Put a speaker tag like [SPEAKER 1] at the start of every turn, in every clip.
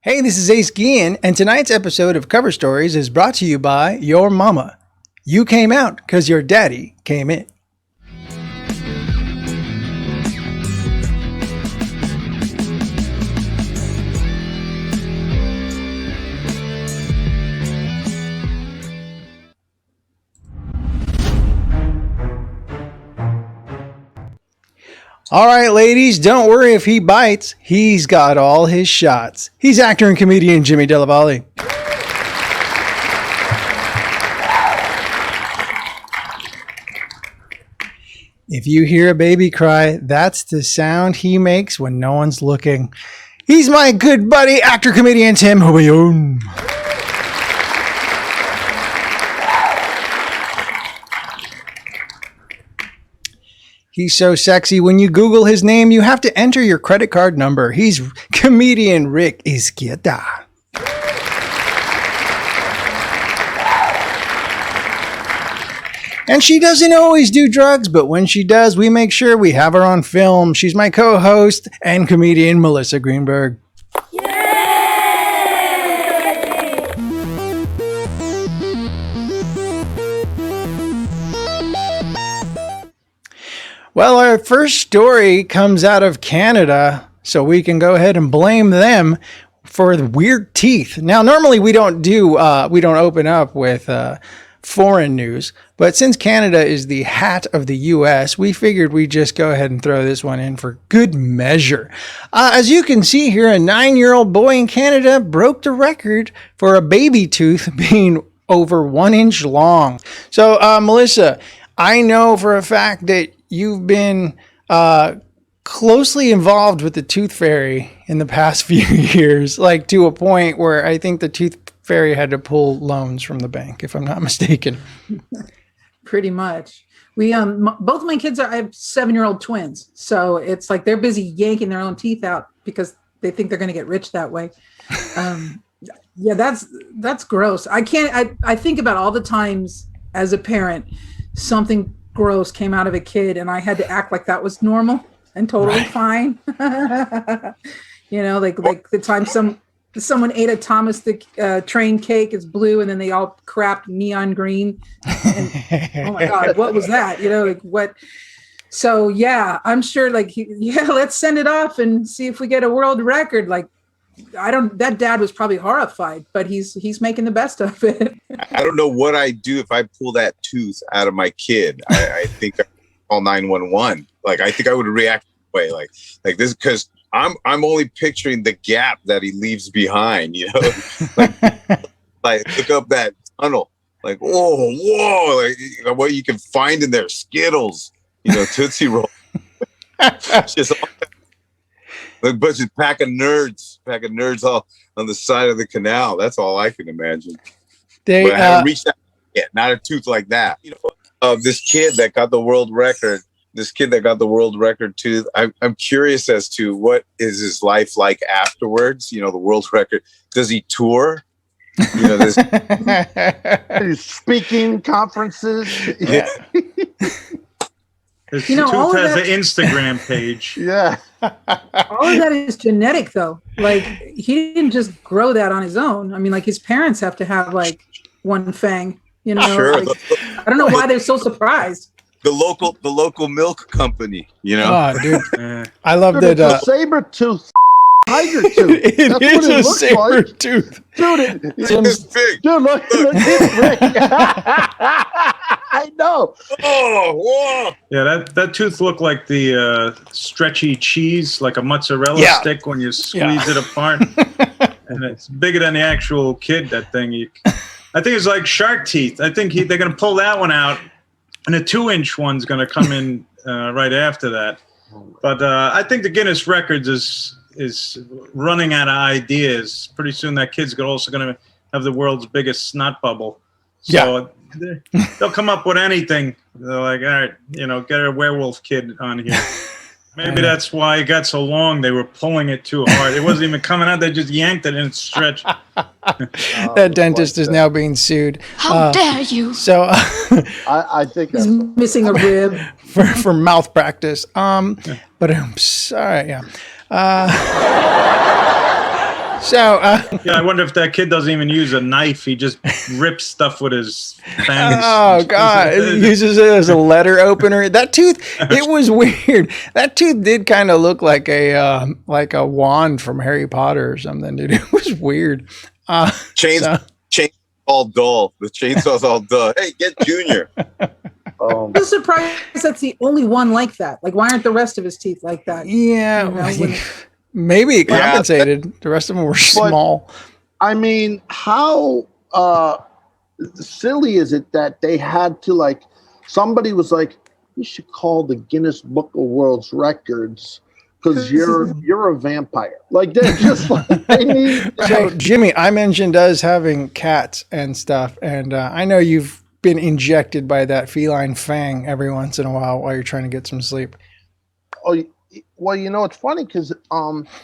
[SPEAKER 1] Hey, this is Ace Guillen, and tonight's episode of Cover Stories is brought to you by your mama. You came out because your daddy came in. All right, ladies, don't worry if he bites. He's got all his shots. He's actor and comedian Jimmy Della Valle. If you hear a baby cry, that's the sound he makes when no one's looking. He's my good buddy, actor comedian Tim Homayoon. He's so sexy. When you Google his name, you have to enter your credit card number. He's comedian Rick Izquieta. And she doesn't always do drugs, but when she does, we make sure we have her on film. She's my co-host and comedian Melissa Greenberg. Well, our first story comes out of Canada, so we can go ahead and blame them for the weird teeth. Now, normally we don't open up with foreign news, but since Canada is the hat of the U.S., we figured we'd just go ahead and throw this one in for good measure. As you can see here, a 9-year-old boy in Canada broke the record for a baby tooth being over 1 inch long. So, Melissa, I know for a fact that you've been closely involved with the Tooth Fairy in the past few years, like to a point where I think the Tooth Fairy had to pull loans from the bank, if I'm not mistaken.
[SPEAKER 2] Pretty much. We both my kids I have 7-year-old twins, so it's like they're busy yanking their own teeth out because they think they're going to get rich that way. Yeah, that's gross. I think about all the times as a parent something gross came out of a kid and I had to act like that was normal and totally fine. You know, like the time someone ate a Thomas the Train cake is blue and then they all crapped neon green. And, oh my God, what was that? You know, like what? So yeah, I'm sure let's send it off and see if we get a world record. Like, that dad was probably horrified, but he's making the best of it.
[SPEAKER 3] I don't know what I'd do if I pull that tooth out of my kid. I think I'd call 911. Like, I think I would react that way. Like this, because I'm only picturing the gap that he leaves behind, you know, like look up that tunnel, like, whoa, like, you know, what you can find in there, Skittles, you know, Tootsie Roll. Just all a bunch of pack of nerds all on the side of the canal. That's all I can imagine. But I haven't reached that yet. Not a tooth like that. You know, this kid that got the world record. Tooth. I'm curious as to what is his life like afterwards. You know, the world record. Does he tour? You know, this.
[SPEAKER 4] He's speaking conferences.
[SPEAKER 3] Yeah.
[SPEAKER 5] His tooth has an Instagram page.
[SPEAKER 4] Yeah.
[SPEAKER 2] All of that is genetic, though. Like, he didn't just grow that on his own. I mean, like, his parents have to have, like, one fang. You know,
[SPEAKER 3] sure.
[SPEAKER 2] Like, I don't know why they're so surprised.
[SPEAKER 3] The local milk company. You know,
[SPEAKER 1] dude, I love
[SPEAKER 4] dude,
[SPEAKER 1] that.
[SPEAKER 4] Saber tooth. Tiger tooth.
[SPEAKER 1] It is a saber tooth.
[SPEAKER 4] Dude,
[SPEAKER 3] it's big.
[SPEAKER 4] Dude, look at Rick. I know.
[SPEAKER 3] Oh, whoa.
[SPEAKER 5] Yeah, that tooth looked like the stretchy cheese, like a mozzarella stick when you squeeze it apart. And it's bigger than the actual kid, that thing. I think it's like shark teeth. I think they're going to pull that one out, and a 2-inch one's going to come in right after that. But I think the Guinness Records is running out of ideas. Pretty soon that kid's also going to have the world's biggest snot bubble. So they'll come up with anything. They're like, all right, you know, get a werewolf kid on here. Maybe that's why it got so long. They were pulling it too hard. It wasn't even coming out. They just yanked it and it stretched.
[SPEAKER 1] That dentist is now being sued.
[SPEAKER 6] How dare you?
[SPEAKER 1] So
[SPEAKER 4] I think
[SPEAKER 2] he's missing a rib
[SPEAKER 1] for mouth practice. But I'm sorry. Yeah. So,
[SPEAKER 5] Yeah, I wonder if that kid doesn't even use a knife. He just rips stuff with his fangs.
[SPEAKER 1] oh God, he uses it as a letter opener. That tooth, it was weird. That tooth did kind of look like a wand from Harry Potter or something, dude. It was weird.
[SPEAKER 3] Chains all dull. The chainsaw's all dull. Hey, get Junior.
[SPEAKER 2] I'm surprised that's the only one like that. Like, why aren't the rest of his teeth like that?
[SPEAKER 1] Yeah, maybe it compensated. The rest of them were small.
[SPEAKER 4] I mean, how silly is it that they had to, like, somebody was like, you should call the Guinness Book of World Records because you're a vampire. Like, they're just like, they need.
[SPEAKER 1] So, Jimmy, I mentioned us having cats and stuff, and I know you've been injected by that feline fang every once in a while you're trying to get some sleep.
[SPEAKER 4] Oh, well, you know, it's funny because not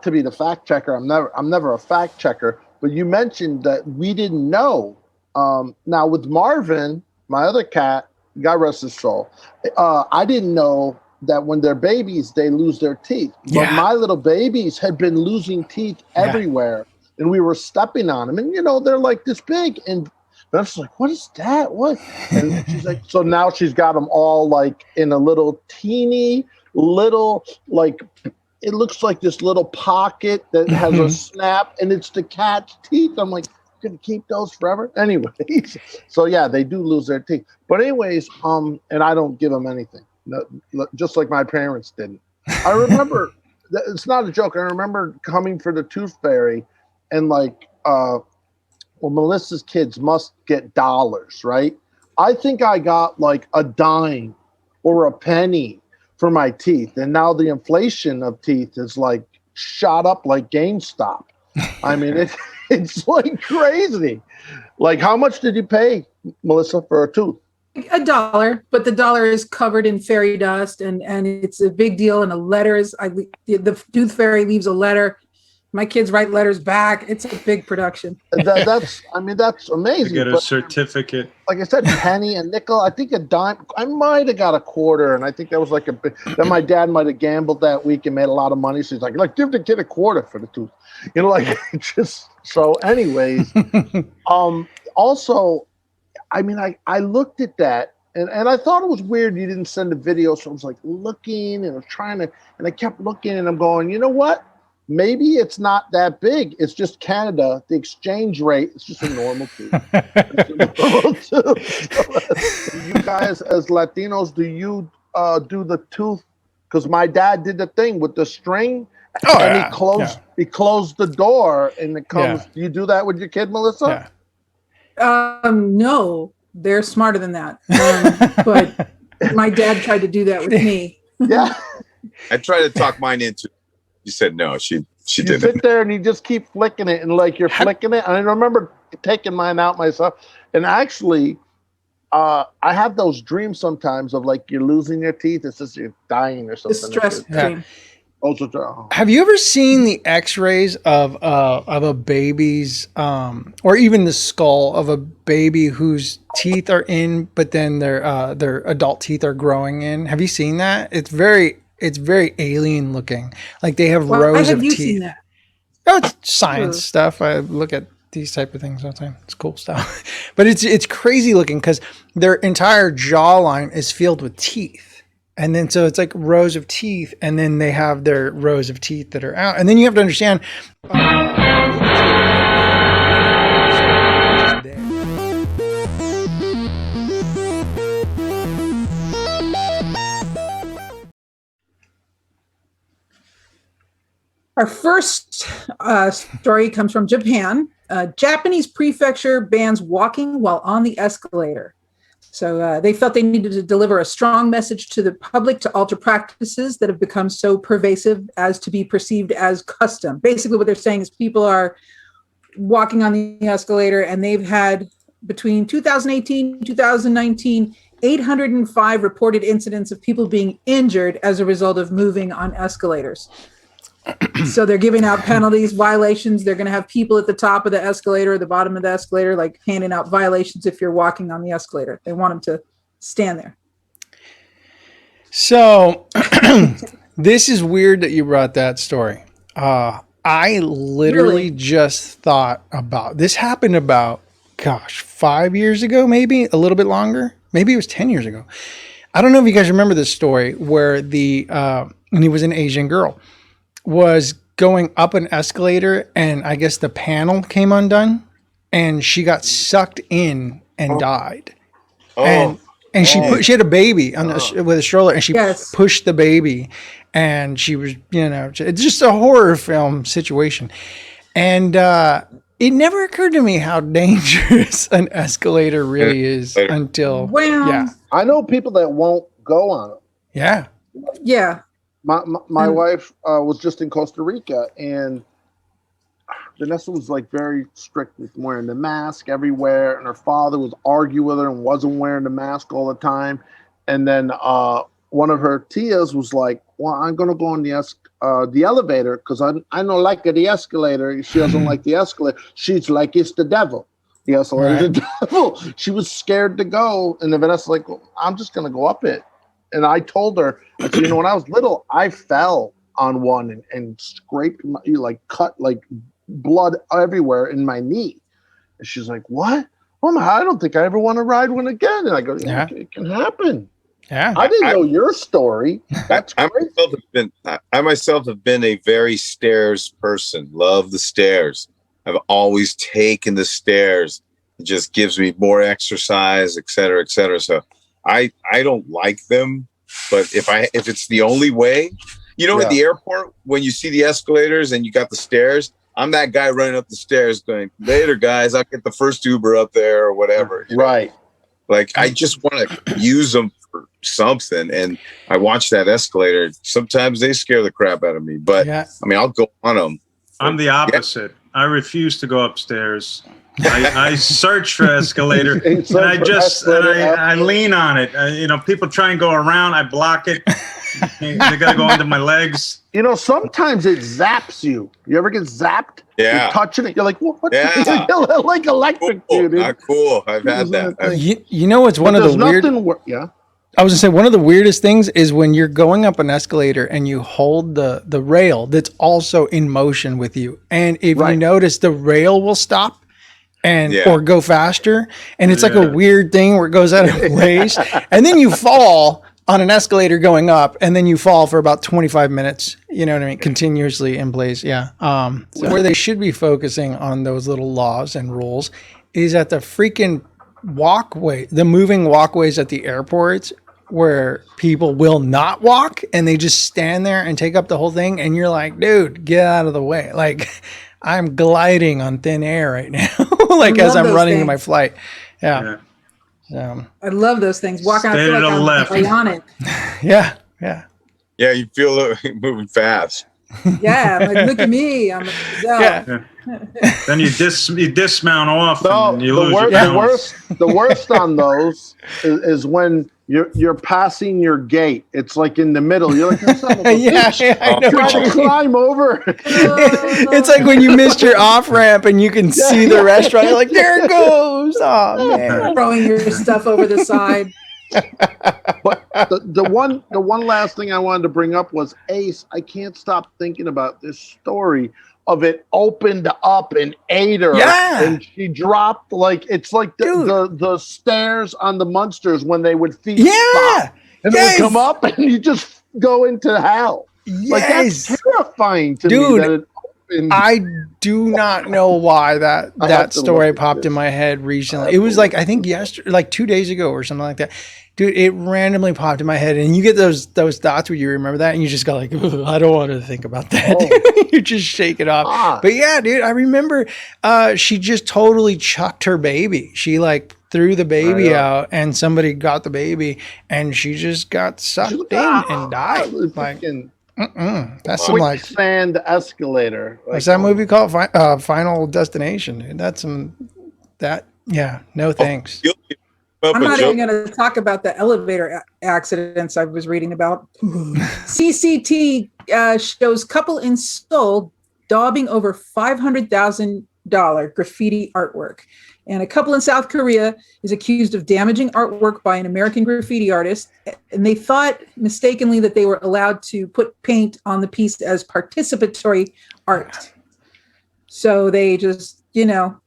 [SPEAKER 4] to be the fact checker, I'm never a fact checker, but you mentioned that we didn't know. Now with Marvin, my other cat, God rest his soul, I didn't know that when they're babies they lose their teeth. But my little babies had been losing teeth everywhere, and we were stepping on them, and you know they're like this big, and I was like, what is that? What? And she's like, so now she's got them all like in a little teeny little, like, it looks like this little pocket that has a snap, and it's the cat's teeth. I'm like, you're gonna keep those forever? Anyways, so yeah, they do lose their teeth. But anyways, and I don't give them anything, just like my parents didn't. I remember, it's not a joke. I remember coming for the tooth fairy, and like, well, Melissa's kids must get dollars, right? I think I got like a dime or a penny for my teeth. And now the inflation of teeth is like shot up like GameStop. I mean, it's like crazy. Like, how much did you pay, Melissa, for a tooth?
[SPEAKER 2] $1, but the dollar is covered in fairy dust, and it's a big deal. And the tooth fairy leaves a letter. My kids write letters back. It's a big production.
[SPEAKER 4] That's amazing.
[SPEAKER 5] You get a certificate.
[SPEAKER 4] Like I said, penny and nickel. I think a dime. I might have got a quarter, and I think that was like then my dad might have gambled that week and made a lot of money. So he's like give the kid a quarter for the tooth. You know, like just so. Anyways, also, I mean, I looked at that. And I thought it was weird you didn't send a video. So I was like looking and I was trying to, and I kept looking and I'm going, you know what? Maybe it's not that big. It's just Canada. The exchange rate is just a normal tooth. So, you guys, as Latinos, do you do the tooth? Because my dad did the thing with the string, and he closed the door, and it comes. Do you do that with your kid, Melissa?
[SPEAKER 2] No, they're smarter than that. But my dad tried to do that with me.
[SPEAKER 4] Yeah,
[SPEAKER 3] I tried to talk mine into. She said no. She didn't.
[SPEAKER 4] You sit there and you just keep flicking it, and like you're flicking it. And I remember taking mine out myself. And actually, I have those dreams sometimes of like you're losing your teeth. It's just you're dying or something.
[SPEAKER 2] The stress dream.
[SPEAKER 1] Have you ever seen the X-rays of a baby's, or even the skull of a baby whose teeth are in, but then their adult teeth are growing in? Have you seen that? It's very alien looking. Like they have rows of teeth. Seen that? Oh, it's science stuff. I look at these type of things all the time. It's cool stuff. But it's crazy looking because their entire jawline is filled with teeth. And then so it's like rows of teeth, and then they have their rows of teeth that are out. And then you have to understand
[SPEAKER 2] Our first story comes from Japan. Japanese prefecture bans walking while on the escalator. So they felt they needed to deliver a strong message to the public to alter practices that have become so pervasive as to be perceived as custom. Basically, what they're saying is people are walking on the escalator, and they've had between 2018 and 2019, 805 reported incidents of people being injured as a result of moving on escalators. So they're giving out penalties, violations. They're going to have people at the top of the escalator, or the bottom of the escalator, like handing out violations if you're walking on the escalator. They want them to stand there. So
[SPEAKER 1] this is weird that you brought that story. I I literally
[SPEAKER 2] Really?
[SPEAKER 1] just thought about this. Happened about, 5 years ago, maybe a little bit longer. Maybe it was 10 years ago. I don't know if you guys remember this story where and he was an Asian girl, was going up an escalator, and I guess the panel came undone, and she got sucked in and died.
[SPEAKER 3] Oh,
[SPEAKER 1] And she had a baby with a stroller, and she
[SPEAKER 2] Yes.
[SPEAKER 1] pushed the baby, and she was, it's just a horror film situation. And it never occurred to me how dangerous an escalator really is until,
[SPEAKER 2] Well,
[SPEAKER 4] I know people that won't go on it.
[SPEAKER 1] yeah.
[SPEAKER 2] yeah.
[SPEAKER 4] My wife was just in Costa Rica, and Vanessa was like very strict with wearing the mask everywhere, and her father was arguing with her and wasn't wearing the mask all the time. And then one of her tias was like, "Well, I'm gonna go on the elevator because I don't like the escalator. She doesn't like the escalator. She's like, it's the devil. The escalator, the devil." She was scared to go, and then Vanessa like, "Well, I'm just gonna go up it." And I told her, I said, when I was little, I fell on one and scraped cut blood everywhere in my knee. And she's like, "What? Oh my, I don't think I ever want to ride one again." And I go, "Yeah, it can happen."
[SPEAKER 1] Yeah.
[SPEAKER 4] I didn't know your story. That's crazy.
[SPEAKER 3] I myself have been a very stairs person. Love the stairs. I've always taken the stairs. It just gives me more exercise, et cetera, et cetera. So I don't like them, but if it's the only way, at the airport, when you see the escalators and you got the stairs, I'm that guy running up the stairs going, "Later, guys, I'll get the first Uber up there," or whatever.
[SPEAKER 4] Right.
[SPEAKER 3] Like, I just want to use them for something. And I watch that escalator. Sometimes they scare the crap out of me, but I'll go on them.
[SPEAKER 5] I'm the opposite. I refuse to go upstairs. I search for escalator, and I lean on it. People try and go around. I block it. They got to go under my legs.
[SPEAKER 4] Sometimes it zaps you. You ever get zapped?
[SPEAKER 3] Yeah.
[SPEAKER 4] You're touching it. You're like, "What?"
[SPEAKER 3] Yeah.
[SPEAKER 4] Like electric, dude.
[SPEAKER 3] Not cool. I've had that.
[SPEAKER 1] It's one of the weird. I was gonna say, one of the weirdest things is when you're going up an escalator and you hold the rail that's also in motion with you, and if you notice, the rail will stop or go faster, and it's like a weird thing where it goes out of place, and then you fall on an escalator going up, and then you fall for about 25 minutes, you know what I mean, continuously in place. Yeah. So where they should be focusing on those little laws and rules is at the freaking the moving walkways at the airports, where people will not walk and they just stand there and take up the whole thing. And you're like, dude, get out of the way. Like, I'm gliding on thin air right now, as I'm running to my flight. Yeah.
[SPEAKER 2] I love those things. Walking, I
[SPEAKER 5] Stay
[SPEAKER 2] feel
[SPEAKER 5] to
[SPEAKER 2] like
[SPEAKER 5] the
[SPEAKER 2] I'm
[SPEAKER 5] left.
[SPEAKER 2] bionic.
[SPEAKER 1] Yeah.
[SPEAKER 3] Yeah, you feel it moving fast.
[SPEAKER 2] Yeah, I'm like, look at me. I'm a gazelle.
[SPEAKER 5] Then you dismount off, and you lose your
[SPEAKER 4] the
[SPEAKER 5] balance.
[SPEAKER 4] the worst on those is when you're passing your gate. It's like in the middle. You're like,
[SPEAKER 1] I know.
[SPEAKER 4] Try to climb over.
[SPEAKER 1] It's like when you missed your off ramp and you can see the restaurant. You're like, there it goes. Oh man,
[SPEAKER 2] Throwing your stuff over the side.
[SPEAKER 4] But the one last thing I wanted to bring up was Ace. I can't stop thinking about this story of it opened up and ate her, and she dropped it's like the stairs on the Munsters when they would feed spot, and they would come up and you just go into hell. Like, that's terrifying to me. That it opened.
[SPEAKER 1] I do not know why that story popped in my head recently. It was I think yesterday, 2 days ago or something like that. Dude, it randomly popped in my head, and you get those thoughts where you remember that, and you just go like, I don't want to think about that. You just shake it off. But yeah, dude, I remember she just totally chucked her baby. She threw the baby out, and somebody got the baby, and she just got sucked in and died. That's some
[SPEAKER 4] quicksand escalator.
[SPEAKER 1] What's that movie called? Final Destination. Dude. That's no thanks.
[SPEAKER 2] I'm not even going to talk about the elevator accidents I was reading about. CCT shows couple in Seoul daubing over $500,000 graffiti artwork. And a couple in South Korea is accused of damaging artwork by an American graffiti artist. And they thought mistakenly that they were allowed to put paint on the piece as participatory art. So they just,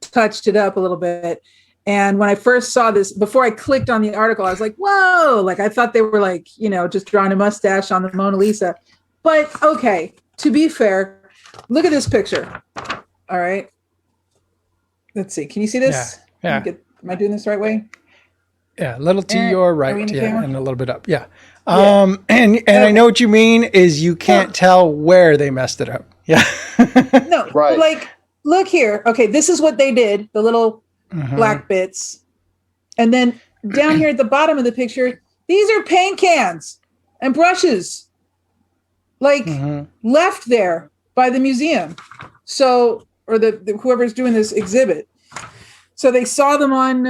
[SPEAKER 2] touched it up a little bit. And when I first saw this, before I clicked on the article, I was like, whoa, like I thought they were like, just drawing a mustache on the Mona Lisa. But okay, to be fair, look at this picture. All right. Let's see. Can you see this?
[SPEAKER 1] Yeah.
[SPEAKER 2] Am I doing this the right way?
[SPEAKER 1] Yeah, a little to your right,
[SPEAKER 2] camera?
[SPEAKER 1] and a little bit up. Yeah. And okay. I know what you mean is you can't tell where they messed it up. Yeah.
[SPEAKER 2] No,
[SPEAKER 4] right.
[SPEAKER 2] Like, look here. Okay, this is what they did, the little black bits. And then down here at the bottom of the picture, these are paint cans and brushes, like left there by the museum. So, or the whoever's doing this exhibit. So they saw them on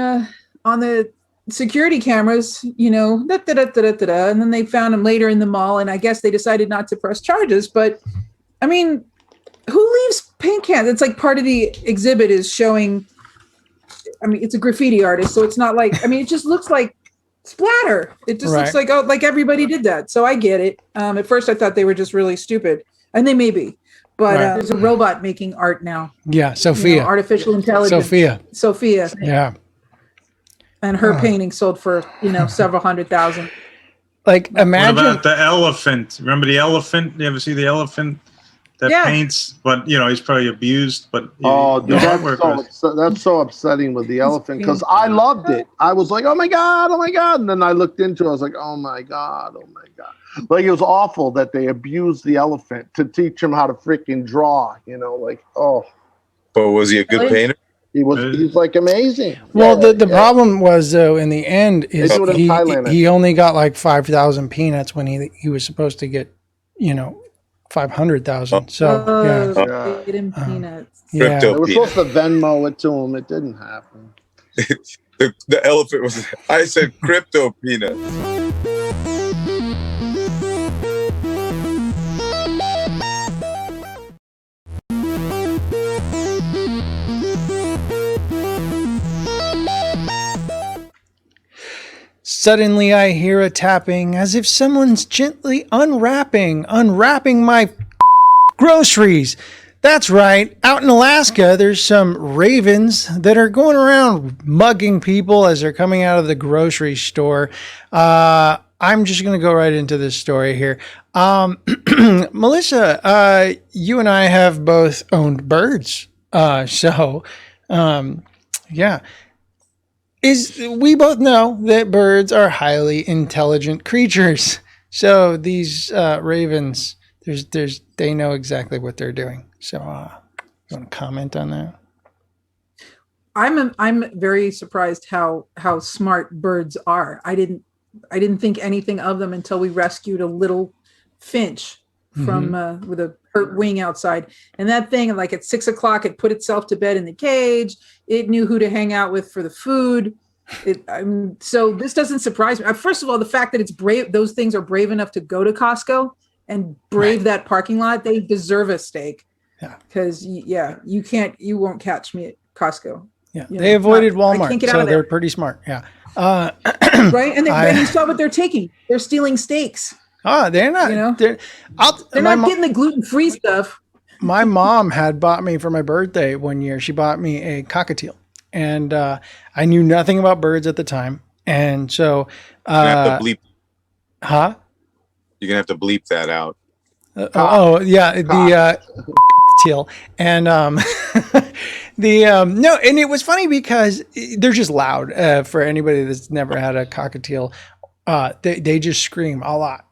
[SPEAKER 2] the security cameras, and then they found them later in the mall, and I guess they decided not to press charges. But I mean, who leaves paint cans? It's like part of the exhibit is showing. I mean, it's a graffiti artist, so it's not like. I mean, it just looks like splatter. It just looks like like everybody did that. So I get it. At first, I thought they were just really stupid, and they may be. But there's a robot making art now.
[SPEAKER 1] Yeah, Sophia.
[SPEAKER 2] Artificial intelligence. Sophia.
[SPEAKER 1] Yeah.
[SPEAKER 2] And her painting sold for, several $100,000.
[SPEAKER 1] Like, imagine.
[SPEAKER 5] What about the elephant? Remember the elephant? You ever see the elephant that paints? But, he's probably abused. But
[SPEAKER 4] that's so upsetting with the elephant because I loved it. I was like, oh my God. And then I looked into it. I was like, oh my God. Like, it was awful that they abused the elephant to teach him how to freaking draw, But
[SPEAKER 3] was he a good painter?
[SPEAKER 4] He's like amazing.
[SPEAKER 1] Well, the problem was though in the end is he only got like 5,000 peanuts when he was supposed to get 500,000. So
[SPEAKER 2] get him peanuts.
[SPEAKER 1] Yeah,
[SPEAKER 4] they were supposed to Venmo it to him. It didn't happen.
[SPEAKER 3] the elephant was. I said crypto peanuts.
[SPEAKER 1] Suddenly I hear a tapping as if someone's gently unwrapping my groceries. That's right. Out in Alaska, there's some ravens that are going around mugging people as they're coming out of the grocery store. I'm just going to go right into this story here. Melissa, you and I have both owned birds. We both know that birds are highly intelligent creatures. So these ravens, they know exactly what they're doing. So, you want to comment on that?
[SPEAKER 2] I'm very surprised how smart birds are. I didn't think anything of them until we rescued a little finch from with a hurt wing outside, and that thing, like at 6 o'clock, it put itself to bed in the cage. It knew who to hang out with for the food. So this doesn't surprise me. First of all, the fact that it's brave; those things are brave enough to go to Costco and brave that parking lot. They deserve a steak. Yeah, because you won't catch me at Costco.
[SPEAKER 1] Yeah, they avoided Walmart, so they're pretty smart. Yeah,
[SPEAKER 2] right. And you saw what they're taking. They're stealing steaks.
[SPEAKER 1] Oh, they're not. They're
[SPEAKER 2] not getting the gluten-free stuff.
[SPEAKER 1] My mom had bought me for my birthday one year. She bought me a cockatiel, and I knew nothing about birds at the time, and so
[SPEAKER 3] you're gonna have to bleep.
[SPEAKER 1] Huh?
[SPEAKER 3] You're gonna have to bleep that out.
[SPEAKER 1] The teal, and no, and it was funny because they're just loud. For anybody that's never had a cockatiel. They just scream a lot,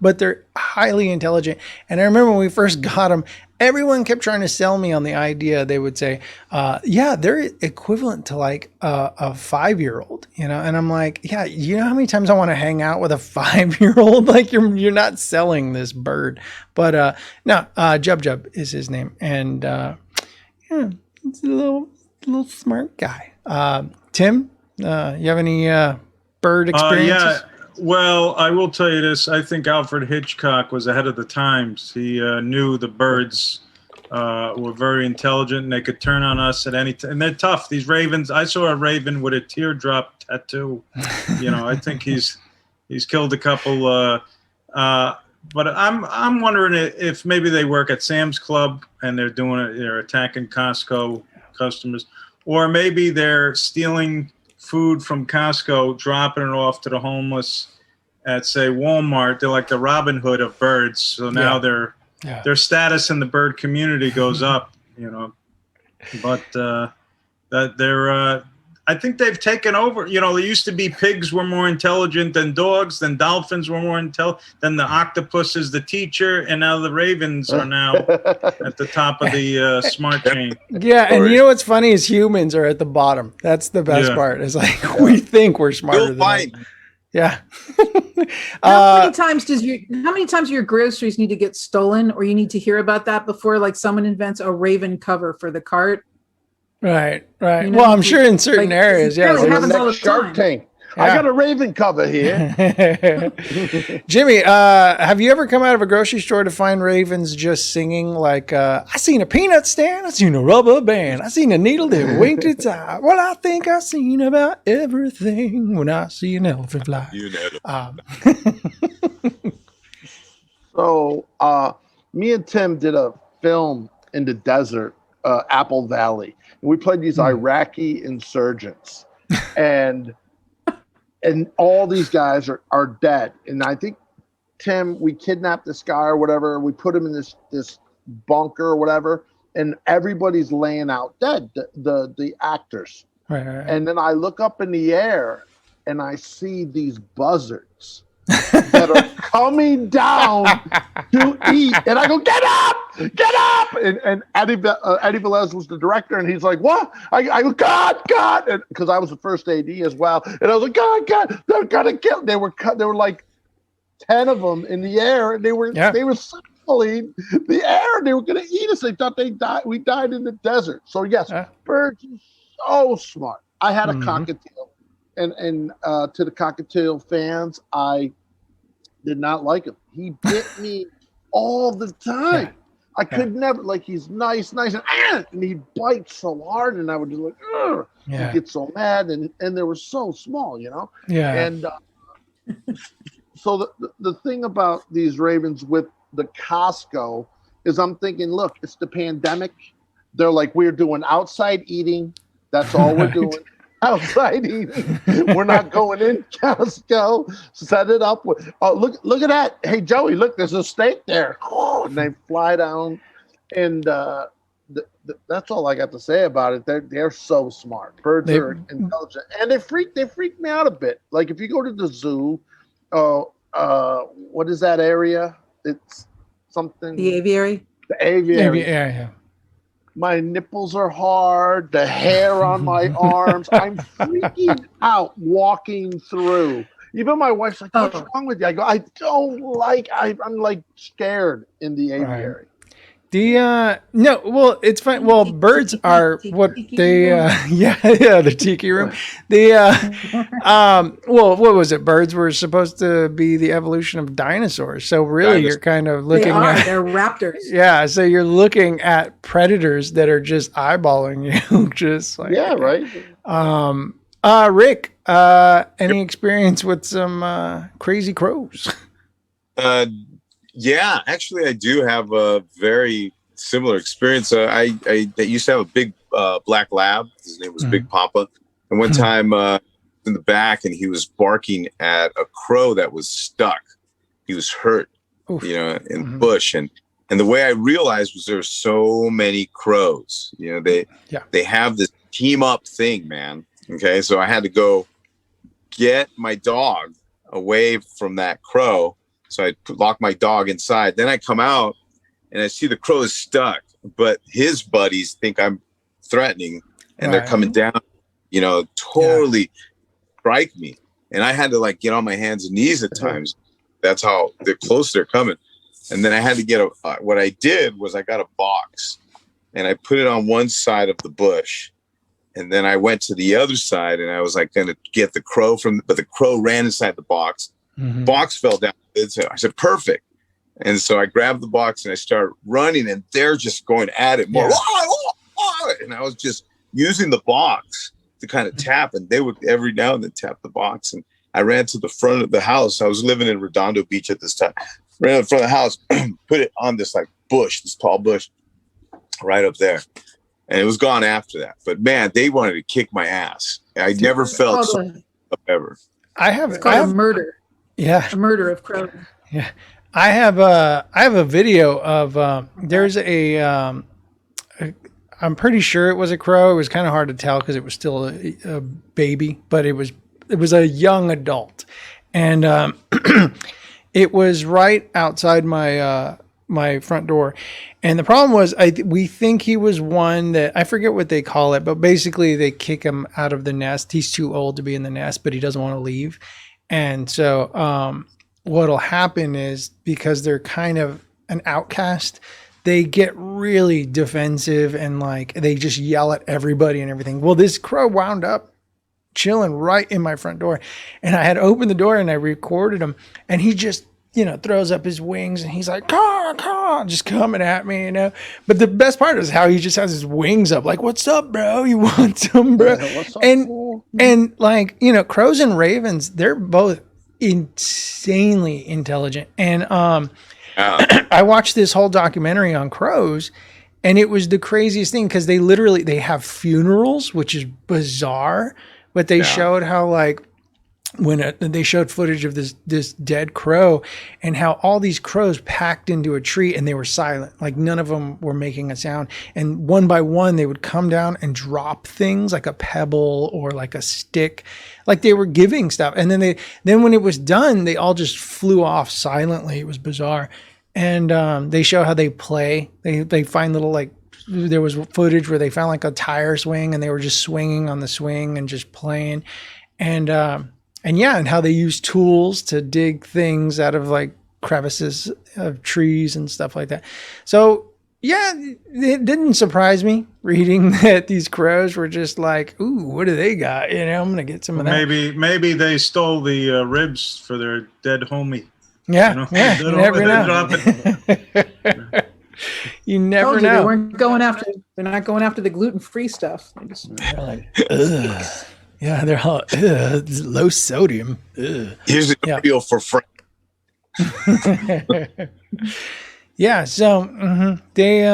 [SPEAKER 1] but they're highly intelligent. And I remember when we first got them, everyone kept trying to sell me on the idea. They would say, they're equivalent to like a 5-year-old, and I'm like, yeah, you know how many times I want to hang out with a 5-year-old? Like you're not selling this bird, but no, Jub is his name. And it's a little smart guy. Tim, you have any, bird experiences?
[SPEAKER 5] Well, I will tell you this. I think Alfred Hitchcock was ahead of the times. He knew the birds were very intelligent and they could turn on us at any time. And they're tough. These ravens. I saw a raven with a teardrop tattoo. I think he's killed a couple. But I'm wondering if maybe they work at Sam's Club and they're attacking Costco customers, or maybe they're stealing food from Costco, dropping it off to the homeless at, say, Walmart. They're like the Robin Hood of birds. So now their status in the bird community goes up, you know. But that they're I think they've taken over. You know, there used to be pigs were more intelligent than dogs, then dolphins were more intelligent, then the octopus is the teacher, and now the ravens are now at the top of the smart chain.
[SPEAKER 1] Yeah, and you know what's funny is humans are at the bottom. That's the best part. It's like we think we're smarter than them. Yeah.
[SPEAKER 2] How many times do your groceries need to get stolen, or you need to hear about that before, like, someone invents a raven cover for the cart?
[SPEAKER 1] Right.
[SPEAKER 2] You know,
[SPEAKER 1] Well, I'm sure in certain areas,
[SPEAKER 2] it happens all the
[SPEAKER 4] Shark
[SPEAKER 2] time.
[SPEAKER 4] Tank. I got a raven cover here.
[SPEAKER 1] Jimmy, have you ever come out of a grocery store to find ravens just singing like, I seen a peanut stand, I seen a rubber band, I seen a needle that winked its eye. Well, I think I seen about everything when I see an elephant fly.
[SPEAKER 3] You know.
[SPEAKER 4] So me and Tim did a film in the desert, Apple Valley. And we played these Iraqi insurgents. And all these guys are dead. And I think, Tim, we kidnapped this guy or whatever. We put him in this bunker or whatever. And everybody's laying out dead, the actors.
[SPEAKER 1] Right.
[SPEAKER 4] And then I look up in the air and I see these buzzards that are coming down to eat. And I go, get up! And Eddie Velez was the director, and he's like, what? I go, God! Because I was the first AD as well. And I was like, God, they're gonna kill. They were like 10 of them in the air, and they were circling the air, and they were gonna eat us. They thought we died in the desert. So yes, birds are so smart. I had a cockatiel, and to the cockatiel fans, I did not like him. He bit me all the time. Yeah. I could never, like, he's nice, and he bites so hard, and I would just like, ugh. He'd get so mad, and they were so small, you know?
[SPEAKER 1] Yeah.
[SPEAKER 4] And so the thing about these ravens with the Costco is I'm thinking, look, it's the pandemic. They're like, we're doing outside eating. That's all we're doing. Outside eating. We're not going in Costco. Set it up. Look at that. Hey, Joey, look, there's a steak there. Oh, and they fly down. And that's all I got to say about it. They're so smart. Birds are intelligent. And they freak me out a bit. Like if you go to the zoo, what is that area? It's something.
[SPEAKER 2] The aviary?
[SPEAKER 4] The aviary.
[SPEAKER 1] Yeah.
[SPEAKER 4] My nipples are hard, the hair on my arms. I'm freaking out walking through. Even my wife's like, what's wrong with you? I go, I don't like, I'm like scared in the aviary.
[SPEAKER 1] No, well, it's fine. Well, birds are what they, the tiki room. Well, what was it? Birds were supposed to be the evolution of dinosaurs. So really, you're kind of looking at.
[SPEAKER 2] They're raptors.
[SPEAKER 1] Yeah, so you're looking at predators that are just eyeballing you, just like.
[SPEAKER 4] Yeah, right.
[SPEAKER 1] Rick, any experience with some crazy crows?
[SPEAKER 3] Yeah, actually, I do have a very similar experience. I used to have a big black lab. His name was Big Papa. And one time in the back, and he was barking at a crow that was stuck. He was hurt, you know, in the bush. And the way I realized was there were so many crows. You know, they have this team up thing, man. Okay, so I had to go get my dog away from that crow. So I lock my dog inside. Then I come out and I see the crow is stuck, but his buddies think I'm threatening and they're coming down, you know, totally strike me. And I had to like get on my hands and knees at times. That's how close they're coming. And then I had to get what I did was I got a box and I put it on one side of the bush. And then I went to the other side and I was like going to get the crow but the crow ran inside the box. Box fell down. I said, perfect. And so I grabbed the box and I started running and they're just going at it more. And I was just using the box to kind of tap, and they would every now and then tap the box. And I ran to the front of the house. I was living in Redondo Beach at this time. right in front of the house, put it on this like bush, this tall bush right up there. And it was gone after that. But man, they wanted to kick my ass. I never felt so ever.
[SPEAKER 2] It's called a murder.
[SPEAKER 1] Yeah.
[SPEAKER 2] A murder of crows.
[SPEAKER 1] Yeah. I have a video of there's I'm pretty sure it was a crow. It was kind of hard to tell because it was still a baby, but it was a young adult, and it was right outside my front door. And the problem was, we think he was one that, I forget what they call it, but basically they kick him out of the nest. He's too old to be in the nest, but he doesn't want to leave. And so what'll happen is, because they're kind of an outcast, they get really defensive and like they just yell at everybody and everything. Well, this crow wound up chilling right in my front door, and I had opened the door and I recorded him, and he just, throws up his wings and he's like, caw, caw, just coming at me, But the best part is how he just has his wings up, like, what's up, bro? You want some, bro?
[SPEAKER 4] What's up,
[SPEAKER 1] and like, crows and ravens, they're both insanely intelligent. And I watched this whole documentary on crows, and it was the craziest thing because they have funerals, which is bizarre, but they showed how, like, when they showed footage of this dead crow and how all these crows packed into a tree and they were silent, like none of them were making a sound, and one by one they would come down and drop things like a pebble or like a stick, like they were giving stuff, and then when it was done they all just flew off silently. It was bizarre. And they show how they play. They find little, like, there was footage where they found like a tire swing and they were just swinging on the swing and just playing, and how they use tools to dig things out of like crevices of trees and stuff like that. So yeah, it didn't surprise me reading that these crows were just like, ooh, what do they got? I'm gonna get some of that.
[SPEAKER 5] Maybe they stole the ribs for their dead homie.
[SPEAKER 1] Yeah, you never know. You never know.
[SPEAKER 2] They weren't going after. They're not going after the gluten-free stuff.
[SPEAKER 1] They're like, ugh. Yeah, they're all low sodium. Ugh.
[SPEAKER 3] Here's a deal for Frank.
[SPEAKER 1] Yeah, so they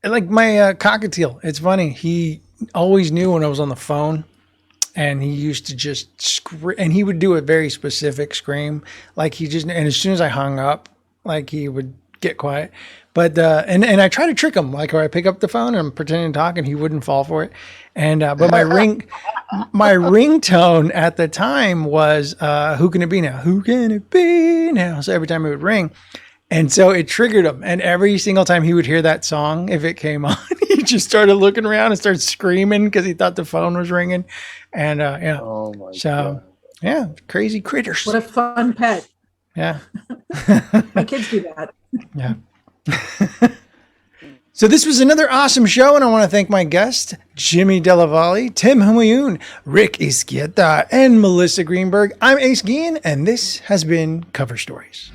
[SPEAKER 1] like my cockatiel. It's funny. He always knew when I was on the phone, and he used to just scream, and he would do a very specific scream. Like and as soon as I hung up, like he would get quiet. But and I try to trick him, like, or I pick up the phone and I'm pretending to talk, and he wouldn't fall for it. And but my ringtone at the time was "Who can it be now? Who can it be now?" So every time it would ring, and so it triggered him. And every single time he would hear that song, if it came on, he just started looking around and started screaming because he thought the phone was ringing. And yeah,
[SPEAKER 4] oh my
[SPEAKER 1] God. Yeah, crazy critters.
[SPEAKER 2] What a fun pet.
[SPEAKER 1] Yeah,
[SPEAKER 2] my kids do that.
[SPEAKER 1] Yeah. So this was another awesome show, and I want to thank my guests, Jimmy Della Valle, Tim Homayoon, Rick Izquieta, and Melissa Greenberg. I'm Ace Guillen, and this has been Cover Stories.